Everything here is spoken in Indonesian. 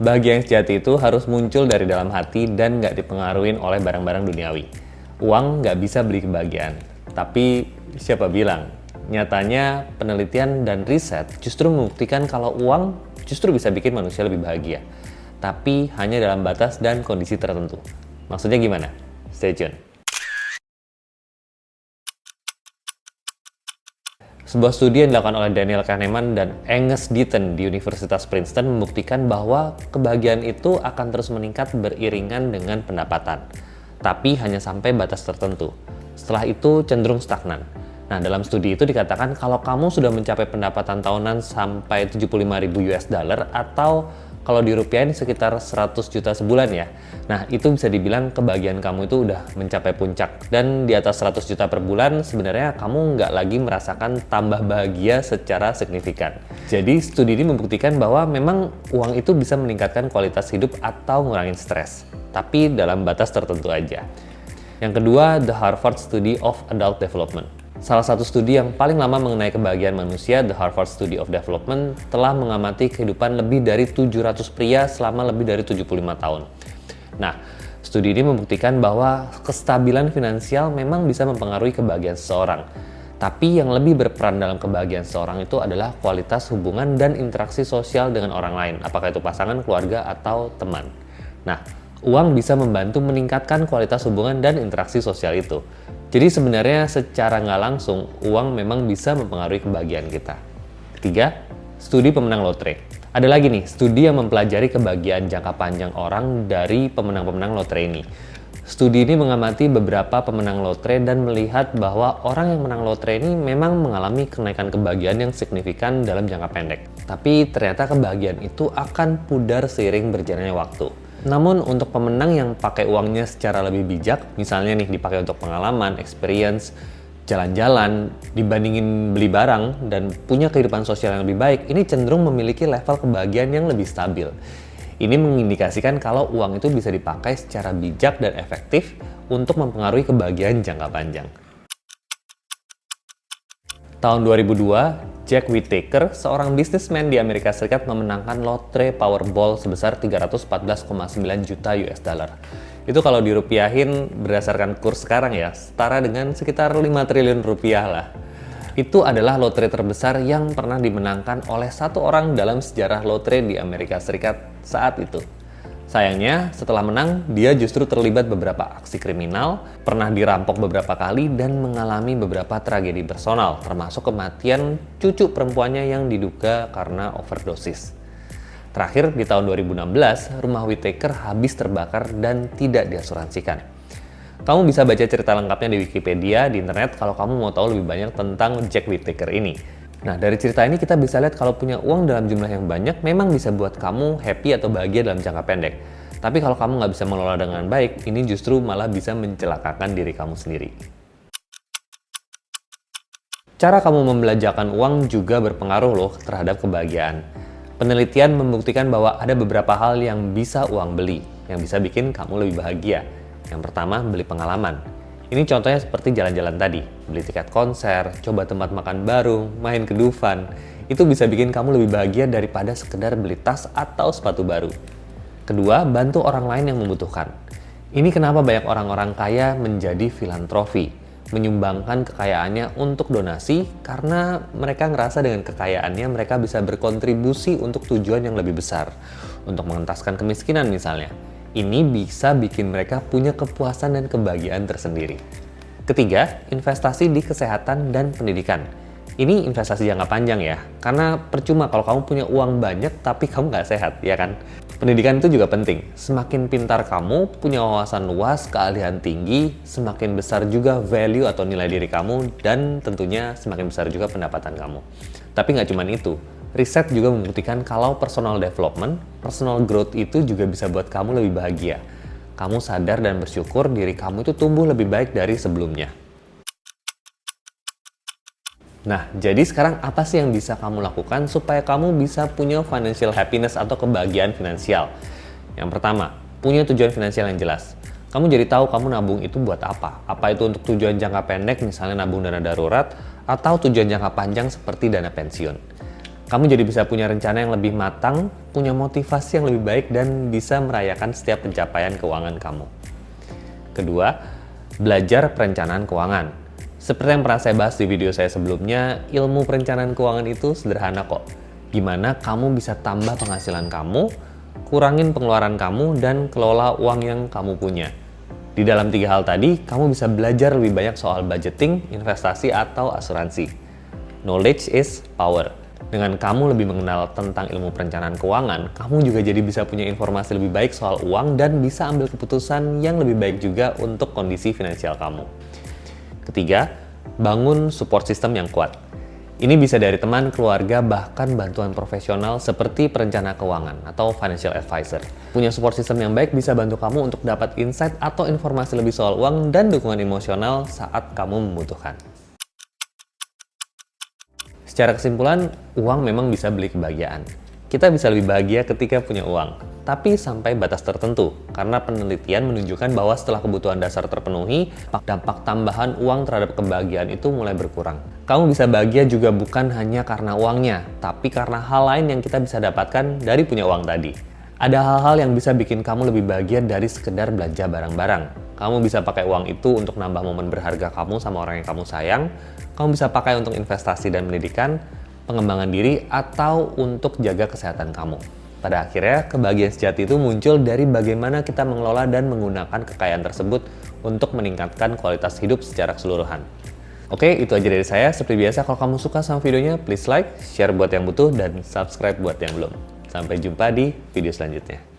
Bahagia yang sejati itu harus muncul dari dalam hati dan nggak dipengaruhi oleh barang-barang duniawi. Uang nggak bisa beli kebahagiaan, tapi siapa bilang? Nyatanya penelitian dan riset justru membuktikan kalau uang justru bisa bikin manusia lebih bahagia. Tapi hanya dalam batas dan kondisi tertentu. Maksudnya gimana? Stay tune. Sebuah studi yang dilakukan oleh Daniel Kahneman dan Angus Deaton di Universitas Princeton membuktikan bahwa kebahagiaan itu akan terus meningkat beriringan dengan pendapatan, tapi hanya sampai batas tertentu. Setelah itu cenderung stagnan. Nah, dalam studi itu dikatakan kalau kamu sudah mencapai pendapatan tahunan sampai 75.000 US dollar atau kalau dirupiahin sekitar 100 juta sebulan ya. Nah, itu bisa dibilang kebahagiaan kamu itu udah mencapai puncak. Dan di atas 100 juta per bulan sebenarnya kamu nggak lagi merasakan tambah bahagia secara signifikan. Jadi studi ini membuktikan bahwa memang uang itu bisa meningkatkan kualitas hidup atau ngurangin stres. Tapi dalam batas tertentu aja. Yang kedua, The Harvard Study of Adult Development. Salah satu studi yang paling lama mengenai kebahagiaan manusia, The Harvard Study of Development, telah mengamati kehidupan lebih dari 700 pria selama lebih dari 75 tahun. Nah, studi ini membuktikan bahwa kestabilan finansial memang bisa mempengaruhi kebahagiaan seseorang. Tapi yang lebih berperan dalam kebahagiaan seseorang itu adalah kualitas hubungan dan interaksi sosial dengan orang lain, apakah itu pasangan, keluarga, atau teman. Nah, uang bisa membantu meningkatkan kualitas hubungan dan interaksi sosial itu. Jadi sebenarnya secara nggak langsung, uang memang bisa mempengaruhi kebahagiaan kita. Ketiga, studi pemenang lotre. Ada lagi nih, studi yang mempelajari kebahagiaan jangka panjang orang dari pemenang-pemenang lotre ini. Studi ini mengamati beberapa pemenang lotre dan melihat bahwa orang yang menang lotre ini memang mengalami kenaikan kebahagiaan yang signifikan dalam jangka pendek. Tapi ternyata kebahagiaan itu akan pudar seiring berjalannya waktu. Namun untuk pemenang yang pakai uangnya secara lebih bijak, misalnya nih dipakai untuk pengalaman, experience, jalan-jalan, dibandingin beli barang, dan punya kehidupan sosial yang lebih baik, ini cenderung memiliki level kebahagiaan yang lebih stabil. Ini mengindikasikan kalau uang itu bisa dipakai secara bijak dan efektif untuk mempengaruhi kebahagiaan jangka panjang. Tahun 2002, Jack Whittaker, seorang bisnismen di Amerika Serikat, memenangkan lotre Powerball sebesar 314,9 juta US dollar. Itu kalau dirupiahin berdasarkan kurs sekarang ya, setara dengan sekitar 5 triliun rupiah lah. Itu adalah lotre terbesar yang pernah dimenangkan oleh satu orang dalam sejarah lotre di Amerika Serikat saat itu. Sayangnya, setelah menang, dia justru terlibat beberapa aksi kriminal, pernah dirampok beberapa kali, dan mengalami beberapa tragedi personal, termasuk kematian cucu perempuannya yang diduga karena overdosis. Terakhir, di tahun 2016, rumah Whittaker habis terbakar dan tidak diasuransikan. Kamu bisa baca cerita lengkapnya di Wikipedia, di internet, kalau kamu mau tahu lebih banyak tentang Jack Whittaker ini. Nah, dari cerita ini kita bisa lihat kalau punya uang dalam jumlah yang banyak memang bisa buat kamu happy atau bahagia dalam jangka pendek. Tapi kalau kamu nggak bisa mengelola dengan baik, ini justru malah bisa mencelakakan diri kamu sendiri. Cara kamu membelanjakan uang juga berpengaruh loh terhadap kebahagiaan. Penelitian membuktikan bahwa ada beberapa hal yang bisa uang beli, yang bisa bikin kamu lebih bahagia. Yang pertama, beli pengalaman. Ini contohnya seperti jalan-jalan tadi, beli tiket konser, coba tempat makan baru, main ke Dufan. Itu bisa bikin kamu lebih bahagia daripada sekedar beli tas atau sepatu baru. Kedua, bantu orang lain yang membutuhkan. Ini kenapa banyak orang-orang kaya menjadi filantropi, menyumbangkan kekayaannya untuk donasi karena mereka ngerasa dengan kekayaannya mereka bisa berkontribusi untuk tujuan yang lebih besar, untuk mengentaskan kemiskinan misalnya. Ini bisa bikin mereka punya kepuasan dan kebahagiaan tersendiri. Ketiga, investasi di kesehatan dan pendidikan. Ini investasi jangka panjang ya, karena percuma kalau kamu punya uang banyak tapi kamu nggak sehat, ya kan? Pendidikan itu juga penting. Semakin pintar kamu, punya wawasan luas, keahlian tinggi, semakin besar juga value atau nilai diri kamu, dan tentunya semakin besar juga pendapatan kamu. Tapi nggak cuma itu. Riset juga membuktikan kalau personal development, personal growth itu juga bisa buat kamu lebih bahagia. Kamu sadar dan bersyukur diri kamu itu tumbuh lebih baik dari sebelumnya. Nah, jadi sekarang apa sih yang bisa kamu lakukan supaya kamu bisa punya financial happiness atau kebahagiaan finansial? Yang pertama, punya tujuan finansial yang jelas. Kamu jadi tahu kamu nabung itu buat apa? Apa itu untuk tujuan jangka pendek, misalnya nabung dana darurat, atau tujuan jangka panjang seperti dana pensiun. Kamu jadi bisa punya rencana yang lebih matang, punya motivasi yang lebih baik, dan bisa merayakan setiap pencapaian keuangan kamu. Kedua, belajar perencanaan keuangan. Seperti yang pernah saya bahas di video saya sebelumnya, ilmu perencanaan keuangan itu sederhana kok. Gimana kamu bisa tambah penghasilan kamu, kurangin pengeluaran kamu, dan kelola uang yang kamu punya. Di dalam 3 hal tadi, kamu bisa belajar lebih banyak soal budgeting, investasi, atau asuransi. Knowledge is power. Dengan kamu lebih mengenal tentang ilmu perencanaan keuangan, kamu juga jadi bisa punya informasi lebih baik soal uang dan bisa ambil keputusan yang lebih baik juga untuk kondisi finansial kamu. Ketiga, bangun support system yang kuat. Ini bisa dari teman, keluarga, bahkan bantuan profesional seperti perencana keuangan atau financial advisor. Punya support system yang baik bisa bantu kamu untuk dapat insight atau informasi lebih soal uang dan dukungan emosional saat kamu membutuhkan. Secara kesimpulan, uang memang bisa beli kebahagiaan. Kita bisa lebih bahagia ketika punya uang, tapi sampai batas tertentu, karena penelitian menunjukkan bahwa setelah kebutuhan dasar terpenuhi, dampak tambahan uang terhadap kebahagiaan itu mulai berkurang. Kamu bisa bahagia juga bukan hanya karena uangnya, tapi karena hal lain yang kita bisa dapatkan dari punya uang tadi. Ada hal-hal yang bisa bikin kamu lebih bahagia dari sekedar belanja barang-barang. Kamu bisa pakai uang itu untuk nambah momen berharga kamu sama orang yang kamu sayang. Kamu bisa pakai untuk investasi dan pendidikan, pengembangan diri, atau untuk jaga kesehatan kamu. Pada akhirnya, kebahagiaan sejati itu muncul dari bagaimana kita mengelola dan menggunakan kekayaan tersebut untuk meningkatkan kualitas hidup secara keseluruhan. Oke, itu aja dari saya. Seperti biasa, kalau kamu suka sama videonya, please like, share buat yang butuh, dan subscribe buat yang belum. Sampai jumpa di video selanjutnya.